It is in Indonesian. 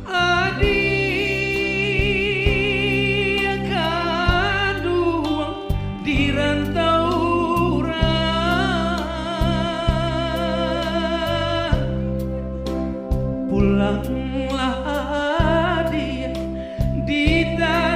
Adik akan duang di rantau orang. Pulanglah dia di tanah